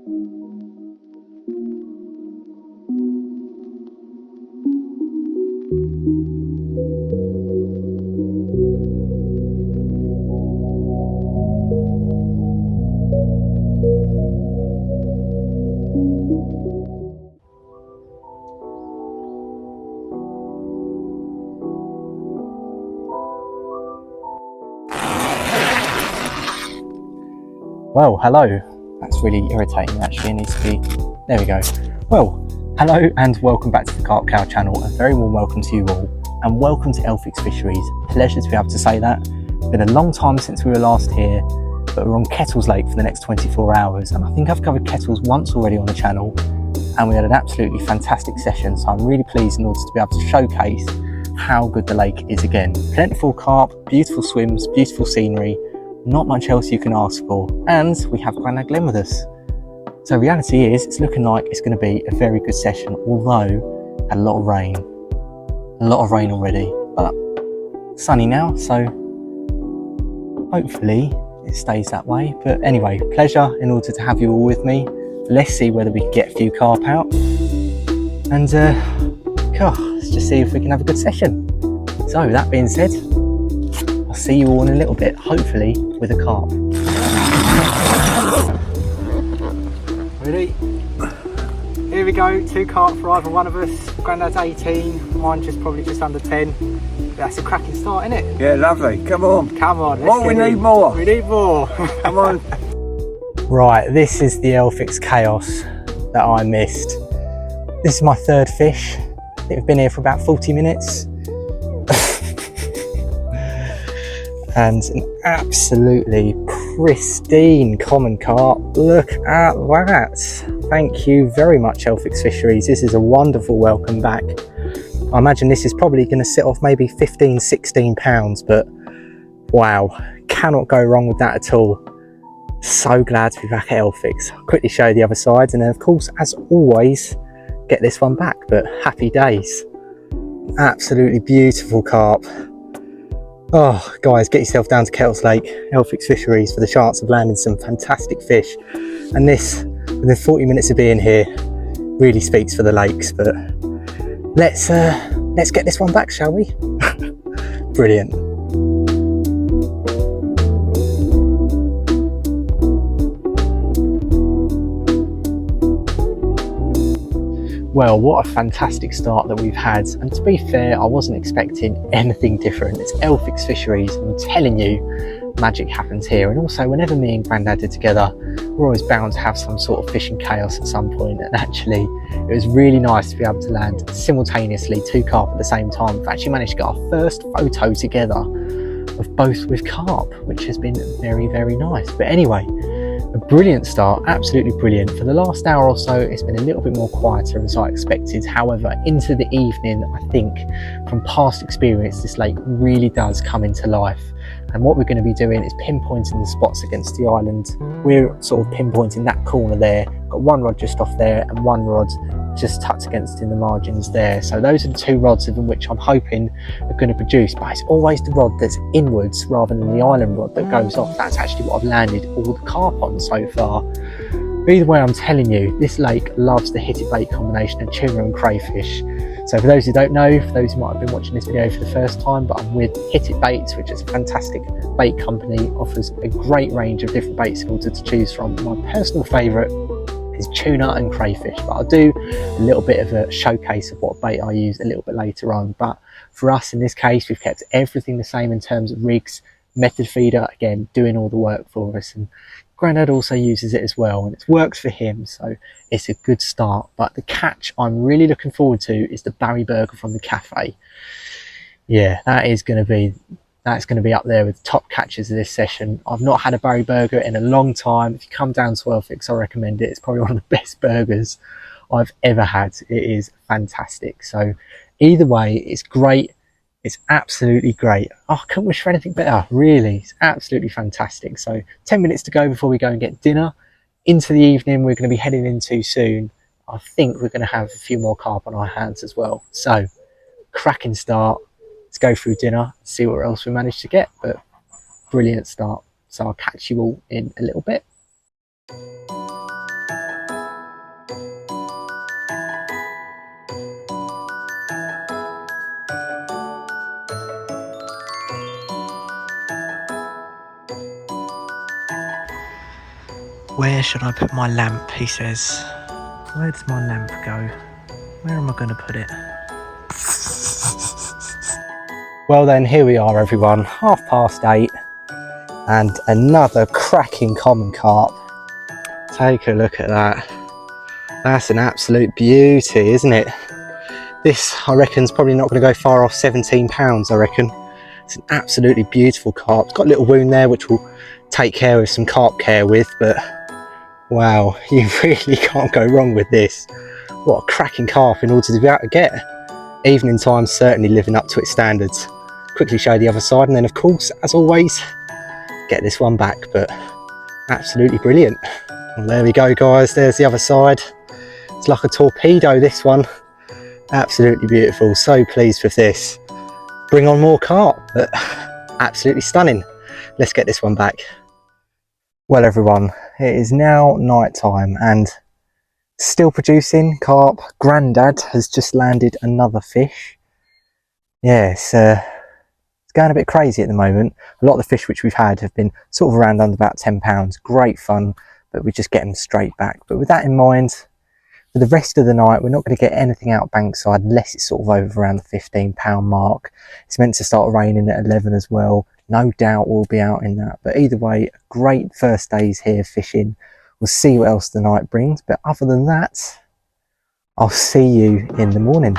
Well, hello. That's really irritating actually, it needs to be, there we go. Well, hello and welcome back to the Carp Cal Channel. A very warm welcome to you all and welcome to Elphicks Fisheries. Pleasure to be able to say that. It's been a long time since we were last here, but we're on Kettles Lake for the next 24 hours and I think I've covered Kettles once already on the channel and we had an absolutely fantastic session, so I'm really pleased in order to be able to showcase how good the lake is again. Plentiful carp, beautiful swims, beautiful scenery, not much else you can ask for, and we have Grandad Glen with us. So reality is, it's looking like it's going to be a very good session, although a lot of rain already, but sunny now, so hopefully it stays that way. But anyway, pleasure in order to have you all with me. Let's see whether we can get a few carp out, and let's just see if we can have a good session. So that being said, I'll see you all in a little bit, hopefully with a carp. Ready? Here we go, 2 carp for either one of us. Grandad's 18, mine probably just under 10. That's a cracking start, isn't it? Yeah, lovely. Come on. Come on. More, we need more. We need more. Come on. Right, this is the Elphicks chaos that I missed. This is my 3rd fish. I think I've been here for about 40 minutes. And an absolutely pristine common carp. Look at that. Thank you very much, Elphicks Fisheries. This is a wonderful welcome back. I imagine this is probably going to sit off maybe 15, 16 pounds, but wow, cannot go wrong with that at all. So glad to be back at Elphicks. I'll quickly show you the other side, and then of course, as always, get this one back, but happy days. Absolutely beautiful carp. Oh, guys, get yourself down to Kettles Lake, Elphicks Fisheries, for the chance of landing some fantastic fish. And this, within 40 minutes of being here, really speaks for the lakes. But let's get this one back, shall we? Brilliant. Well, what a fantastic start that we've had, and to be fair, I wasn't expecting anything different. It's Elphicks Fisheries, and I'm telling you, magic happens here. And also, whenever me and Grandad are together, we're always bound to have some sort of fishing chaos at some point. And actually, it was really nice to be able to land simultaneously 2 carp at the same time. We've actually managed to get our first photo together of both with carp, which has been very, very nice. But anyway, a brilliant start, absolutely brilliant. For the last hour or so, it's been a little bit more quieter as I expected. However, into the evening, I think from past experience, this lake really does come into life. And what we're going to be doing is pinpointing the spots against the island. We're sort of pinpointing that corner there. Got 1 rod just off there and 1 rod just tucked against in the margins there. So those are the 2 rods in which I'm hoping are going to produce, but it's always the rod that's inwards rather than the island rod that goes off. That's actually what I've landed all the carp on so far. But either way, I'm telling you, this lake loves the hit it bait combination of tuna and crayfish. So for those who don't know, for those who might have been watching this video for the first time, but I'm with Hit It Baits, which is a fantastic bait company, offers a great range of different baits in order to choose from. My personal favourite is tuna and crayfish, but I'll do a little bit of a showcase of what bait I use a little bit later on. But for us in this case, we've kept everything the same in terms of rigs, method feeder, again doing all the work for us, and Grandad also uses it as well, and it's worked for him, so it's a good start. But the catch I'm really looking forward to is the Barry burger from the cafe. Yeah, that's going to be up there with the top catches of this session. I've not had a Barry burger in a long time. If you come down to Elphicks, I recommend it. It's probably one of the best burgers I've ever had. It is fantastic. So either way, it's great. It's absolutely great. Oh, I couldn't wish for anything better, really. It's absolutely fantastic. So 10 minutes to go before we go and get dinner. Into the evening, we're going to be heading into soon. I think we're going to have a few more carp on our hands as well. So cracking start. Let's go through dinner, see what else we managed to get, but brilliant start. So I'll catch you all in a little bit. Where should I put my lamp, he says. Where does my lamp go? Where am I going to put it? Well then, here we are everyone, 8:30 and another cracking common carp. Take a look at that. That's an absolute beauty, isn't it? This, I reckon, is probably not going to go far off 17 pounds, I reckon. It's an absolutely beautiful carp. It's got a little wound there, which we'll take care of some carp care with, but wow, you really can't go wrong with this. What a cracking carp in order to be able to get. Evening time certainly living up to its standards. Quickly show the other side, and then of course, as always, get this one back, but absolutely brilliant. And there we go guys, there's the other side. It's like a torpedo, this one. Absolutely beautiful, so pleased with this. Bring on more carp, but absolutely stunning. Let's get this one back. Well everyone, it is now night time and still producing carp. Grandad has just landed another fish. Yes, it's going a bit crazy at the moment. A lot of the fish which we've had have been sort of around under about 10 pounds. Great fun, but we just get them straight back. But with that in mind, for the rest of the night, we're not going to get anything out bankside unless it's sort of over around the 15 pound mark. It's meant to start raining at 11 as well. No doubt we'll be out in that. But either way, great first days here fishing. We'll see what else the night brings. But other than that, I'll see you in the morning.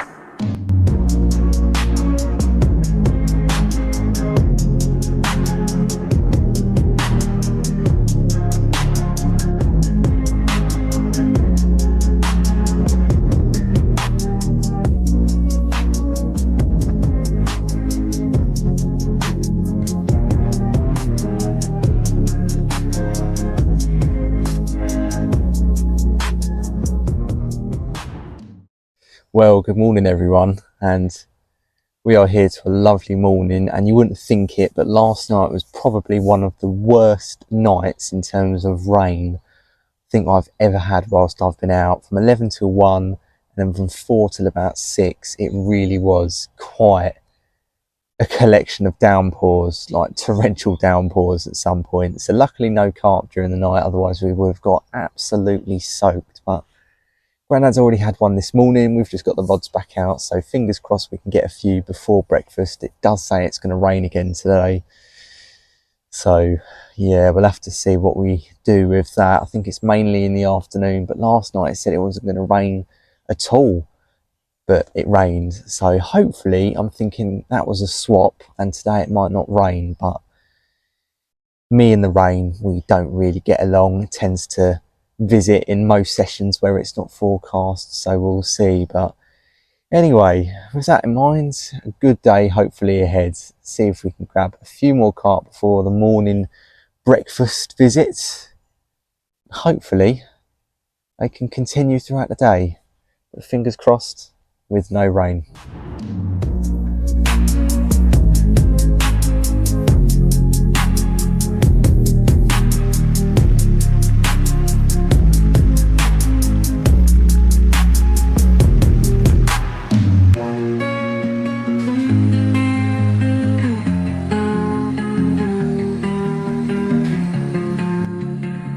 Well, good morning everyone, and we are here to a lovely morning, and you wouldn't think it, but last night was probably one of the worst nights in terms of rain I think I've ever had whilst I've been out. From 11 till 1 and then from 4 till about 6, it really was quite a collection of downpours, like torrential downpours at some point. So luckily no carp during the night, otherwise we would have got absolutely soaked. But Grandad's already had one this morning. We've just got the rods back out, so fingers crossed we can get a few before breakfast. It does say it's going to rain again today, so yeah, we'll have to see what we do with that. I think it's mainly in the afternoon, but last night it said it wasn't going to rain at all, but it rained. So hopefully, I'm thinking that was a swap, and today it might not rain. But me and the rain, we don't really get along. It tends to visit in most sessions where it's not forecast, so we'll see. But anyway, with that in mind, a good day hopefully ahead. See if we can grab a few more carp before the morning breakfast visit. Hopefully they can continue throughout the day, but fingers crossed with no rain.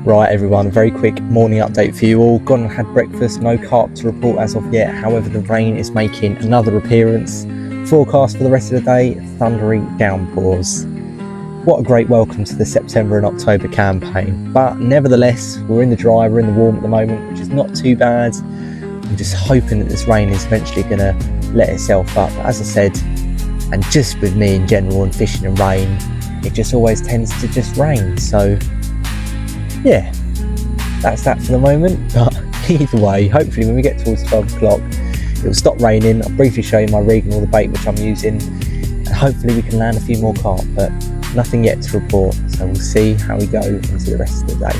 Right everyone, a very quick morning update for you all. Gone and had breakfast, no carp to report as of yet. However, the rain is making another appearance. Forecast for the rest of the day, thundery downpours. What a great welcome to the September and October campaign. But nevertheless, we're in the dry, we're in the warm at the moment, which is not too bad. I'm just hoping that this rain is eventually going to let itself up. As I said, and just with me in general and fishing and rain, it just always tends to just rain. So yeah, that's that for the moment. But either way, hopefully when we get towards 12 o'clock it will stop raining. I'll briefly show you my rig and all the bait which I'm using, and hopefully we can land a few more carp, but nothing yet to report. So we'll see how we go into the rest of the day.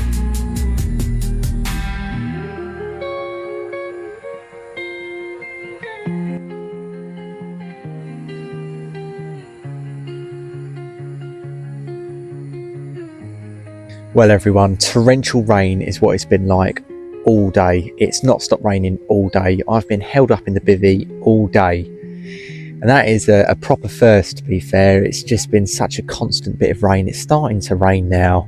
Well everyone, torrential rain is what it's been like all day. It's not stopped raining all day. I've been held up in the bivvy all day, and that is a proper first, to be fair. It's just been such a constant bit of rain. It's starting to rain now,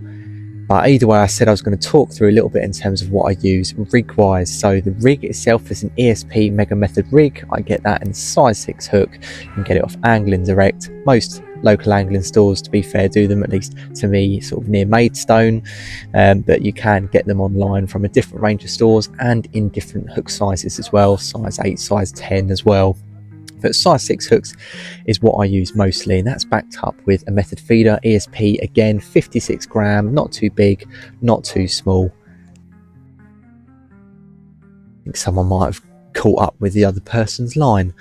But either way, I said I was going to talk through a little bit in terms of what I use rig wise. So the rig itself is an ESP Mega Method rig. I get that in size 6 hook. You can get it off Angling Direct. Most local angling stores, to be fair, do them, at least to me, sort of near Maidstone, but you can get them online from a different range of stores and in different hook sizes as well, size 8, size 10 as well. But size 6 hooks is what I use mostly, and that's backed up with a method feeder ESP, again 56 gram, not too big, not too small. I think someone might have caught up with the other person's line.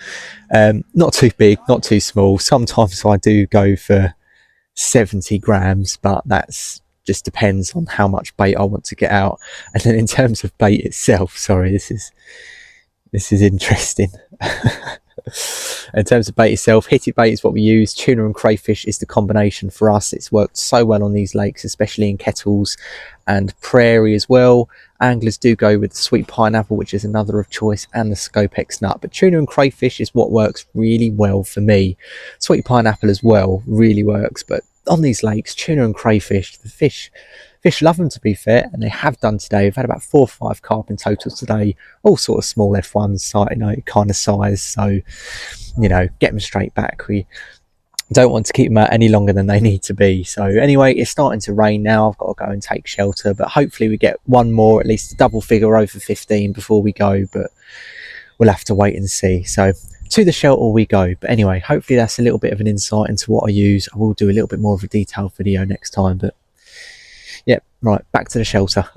Not too big, not too small. Sometimes I do go for 70 grams, but that's just depends on how much bait I want to get out. And then in terms of bait itself, sorry, this is interesting. In terms of bait itself, hitty bait is what we use. Tuna and crayfish is the combination for us. It's worked so well on these lakes, especially in Kettles and Prairie as well. Anglers do go with the sweet pineapple, which is another of choice, and the Scopex nut, but tuna and crayfish is what works really well for me. Sweet pineapple as well really works, but on these lakes, tuna and crayfish, the fish love them, to be fair, and they have done today. We've had about 4 or 5 carp in total today, all sort of small F1s, you know, kind of size, so, you know, get them straight back. We don't want to keep them out any longer than they need to be. So anyway, it's starting to rain now. I've got to go and take shelter, but hopefully we get one more, at least a double figure over 15 before we go, but we'll have to wait and see. So to the shelter we go. But anyway, hopefully that's a little bit of an insight into what I use. I will do a little bit more of a detailed video next time, but yeah, right, back to the shelter.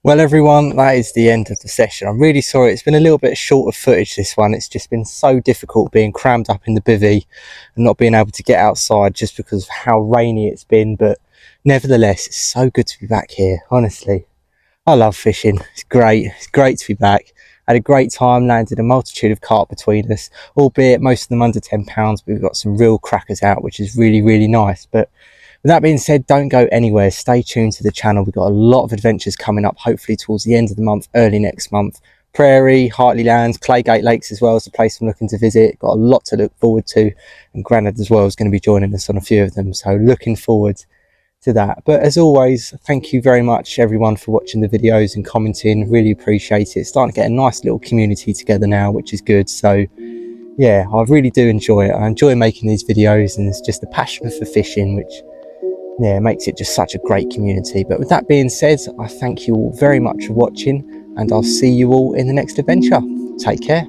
Well everyone, that is the end of the session. I'm really sorry, it's been a little bit short of footage, this one. It's just been so difficult being crammed up in the bivvy and not being able to get outside just because of how rainy it's been, but nevertheless, it's so good to be back here, honestly. I love fishing, it's great to be back. I had a great time, landed a multitude of carp between us, albeit most of them under 10 pounds, but we've got some real crackers out, which is really nice. But with that being said, don't go anywhere. Stay tuned to the channel. We've got a lot of adventures coming up, hopefully towards the end of the month, early next month. Prairie, Hartley Lands, Claygate Lakes as well is the place I'm looking to visit. Got a lot to look forward to. And Grannard as well is going to be joining us on a few of them. So looking forward to that. But as always, thank you very much everyone for watching the videos and commenting. Really appreciate it. It's starting to get a nice little community together now, which is good. So yeah, I really do enjoy it. I enjoy making these videos, and it's just the passion for fishing, which yeah, makes it just such a great community. But with that being said, I thank you all very much for watching, and I'll see you all in the next adventure. Take care.